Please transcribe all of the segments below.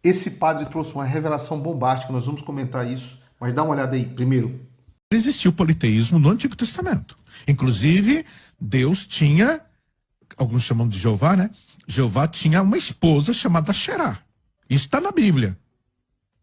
esse padre trouxe uma revelação bombástica, nós vamos comentar isso, mas dá uma olhada aí, primeiro. Existiu politeísmo no Antigo Testamento. Inclusive, Deus tinha, alguns chamam de Jeová, né? Jeová tinha uma esposa chamada Xerá. Isso está na Bíblia.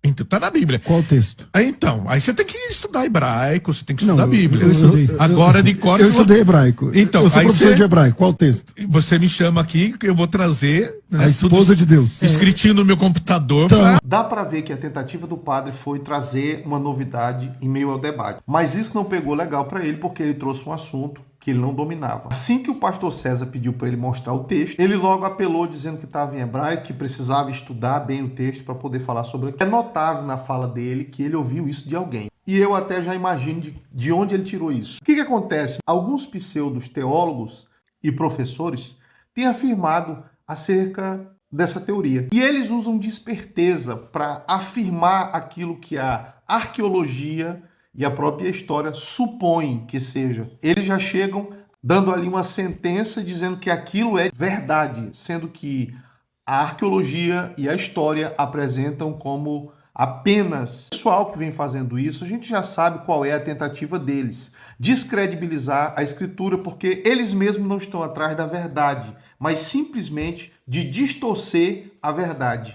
Então, tá na Bíblia. Qual texto? Então, aí você tem que estudar hebraico, você tem que estudar a Não, Bíblia. eu estudei. Agora, de cor, Eu estudei hebraico. Então, eu sou aí professor de hebraico. Qual texto? Você me chama aqui que eu vou trazer, né, A esposa de Deus. escritinho no meu computador. Então, Dá para ver que a tentativa do padre foi trazer uma novidade em meio ao debate. Mas isso não pegou legal para ele, porque ele trouxe um assunto que ele não dominava. Assim que o pastor César pediu para ele mostrar o texto, ele logo apelou dizendo que estava em hebraico, que precisava estudar bem o texto para poder falar sobre aquilo. É notável na fala dele que ele ouviu isso de alguém. E eu até já imagino de onde ele tirou isso. O que acontece? Alguns pseudos teólogos e professores têm afirmado acerca dessa teoria. E eles usam de esperteza para afirmar aquilo que a arqueologia e a própria história supõem que seja. Eles já chegam dando ali uma sentença dizendo que aquilo é verdade, sendo que a arqueologia e a história apresentam como apenas. O pessoal que vem fazendo isso, a gente já sabe qual é a tentativa deles. Descredibilizar a escritura, porque eles mesmos não estão atrás da verdade, mas simplesmente de distorcer a verdade.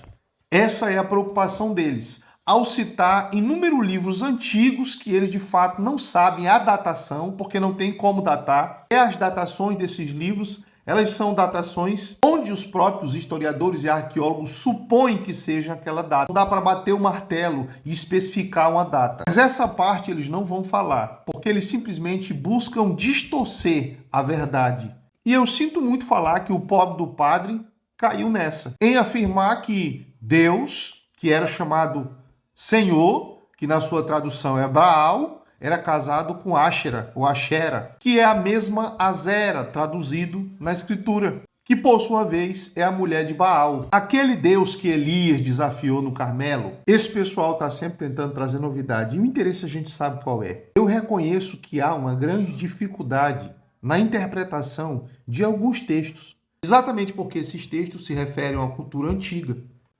Essa é a preocupação deles, ao citar inúmeros livros antigos que eles de fato não sabem a datação, porque não tem como datar. E as datações desses livros, elas são datações onde os próprios historiadores e arqueólogos supõem que seja aquela data. Não dá para bater o martelo e especificar uma data. Mas essa parte eles não vão falar, porque eles simplesmente buscam distorcer a verdade. E eu sinto muito falar que o pobre do padre caiu nessa, em afirmar que Deus, que era chamado Senhor, que na sua tradução é Baal, era casado com Áxera, ou Axera, que é a mesma Azera, traduzido na Escritura, que por sua vez é a mulher de Baal. Aquele Deus que Elias desafiou no Carmelo, esse pessoal está sempre tentando trazer novidade, e o interesse a gente sabe qual é. Eu reconheço que há uma grande dificuldade na interpretação de alguns textos, exatamente porque esses textos se referem a uma cultura antiga.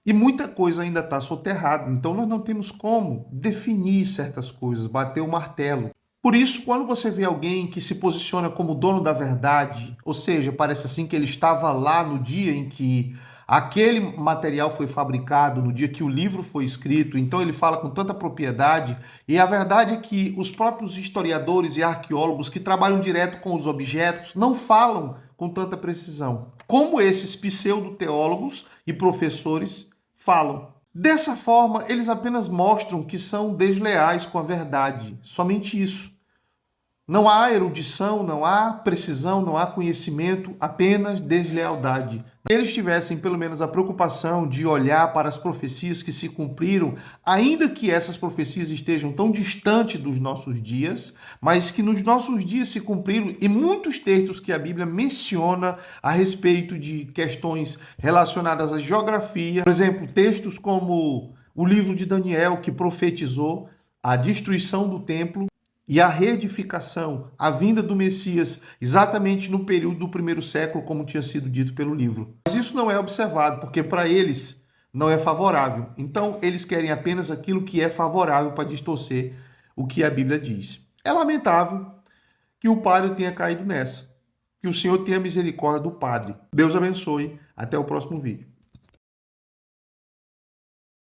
E muita coisa ainda está soterrada, então nós não temos como definir certas coisas, bater o martelo. Por isso, quando você vê alguém que se posiciona como dono da verdade, ou seja, parece assim que ele estava lá no dia em que aquele material foi fabricado, no dia que o livro foi escrito, então ele fala com tanta propriedade, e a verdade é que os próprios historiadores e arqueólogos que trabalham direto com os objetos não falam com tanta precisão, como esses pseudo-teólogos e professores falam. Dessa forma, eles apenas mostram que são desleais com a verdade. Somente isso. Não há erudição, não há precisão, não há conhecimento, apenas deslealdade. Se eles tivessem pelo menos a preocupação de olhar para as profecias que se cumpriram, ainda que essas profecias estejam tão distantes dos nossos dias, mas que nos nossos dias se cumpriram, e muitos textos que a Bíblia menciona a respeito de questões relacionadas à geografia, por exemplo, textos como o livro de Daniel, que profetizou a destruição do templo e a reedificação, a vinda do Messias, exatamente no período do primeiro século, como tinha sido dito pelo livro. Mas isso não é observado, porque para eles não é favorável. Então, eles querem apenas aquilo que é favorável para distorcer o que a Bíblia diz. É lamentável que o padre tenha caído nessa. Que o Senhor tenha misericórdia do padre. Deus abençoe. Até o próximo vídeo.